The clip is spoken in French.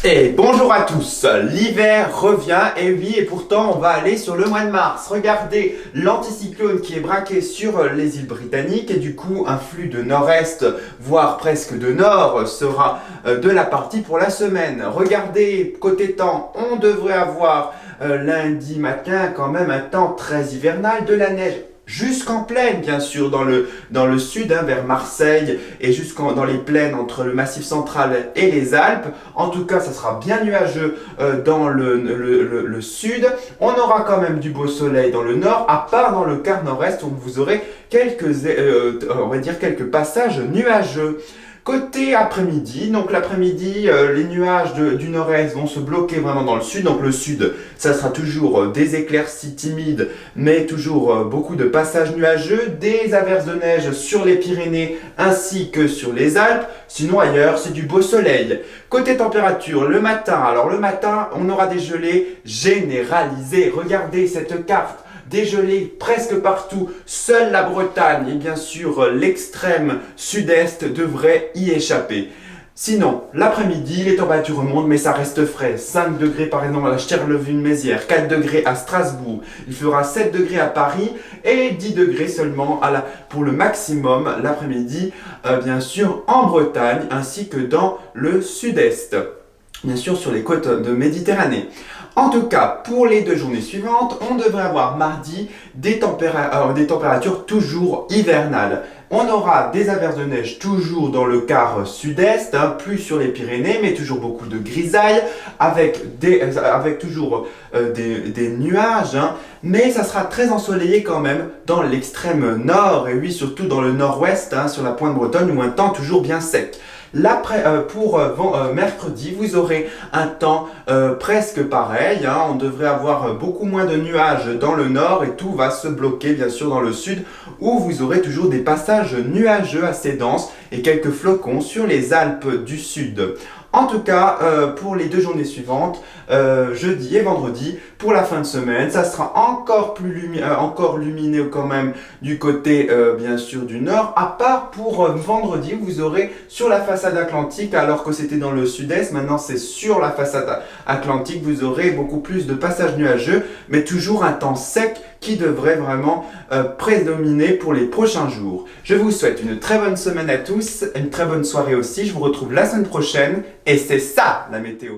Et bonjour à tous, l'hiver revient et oui, et pourtant on va aller sur le mois de mars. Regardez l'anticyclone qui est braqué sur les îles britanniques et du coup un flux de nord-est, voire presque de nord, sera de la partie pour la semaine. Regardez, côté temps, on devrait avoir lundi matin quand même un temps très hivernal, de la neige jusqu'en plaine, bien sûr, dans le sud, vers Marseille, et dans les plaines entre le Massif central et les Alpes. En tout cas, ça sera bien nuageux dans le sud. On aura quand même du beau soleil dans le nord, à part dans le quart nord-est, où vous aurez on va dire quelques passages nuageux. Côté après-midi, donc l'après-midi, les nuages du nord-est vont se bloquer vraiment dans le sud. Donc le sud, ça sera toujours des éclaircies timides, mais toujours beaucoup de passages nuageux, des averses de neige sur les Pyrénées ainsi que sur les Alpes. Sinon ailleurs, c'est du beau soleil. Côté température, le matin, on aura des gelées généralisées. Regardez cette carte. Des gelées presque partout, seule la Bretagne et bien sûr l'extrême sud-est devrait y échapper. Sinon, l'après-midi, les températures remontent, mais ça reste frais. 5 degrés par exemple à Charleville-Mézières, 4 degrés à Strasbourg, il fera 7 degrés à Paris et 10 degrés seulement pour le maximum l'après-midi, bien sûr en Bretagne ainsi que dans le sud-est. Bien sûr sur les côtes de Méditerranée. En tout cas, pour les 2 journées suivantes, on devrait avoir mardi des températures toujours hivernales. On aura des averses de neige toujours dans le quart sud-est, plus sur les Pyrénées, mais toujours beaucoup de grisailles, avec toujours des nuages, mais ça sera très ensoleillé quand même dans l'extrême nord, et oui, surtout dans le nord-ouest, sur la pointe bretonne, où un temps toujours bien sec. Pour mercredi, vous aurez un temps presque pareil. On devrait avoir beaucoup moins de nuages dans le nord et tout va se bloquer bien sûr dans le sud où vous aurez toujours des passages nuageux assez denses et quelques flocons sur les Alpes du Sud. En tout cas, pour les 2 journées suivantes, jeudi et vendredi, pour la fin de semaine, ça sera encore lumineux quand même du côté bien sûr du nord, à part pour vendredi, vous aurez sur la façade atlantique, alors que c'était dans le sud-est, maintenant c'est sur la façade atlantique, vous aurez beaucoup plus de passages nuageux, mais toujours un temps sec qui devrait vraiment prédominer pour les prochains jours. Je vous souhaite une très bonne semaine à tous, une très bonne soirée aussi, je vous retrouve la semaine prochaine, et c'est ça la météo.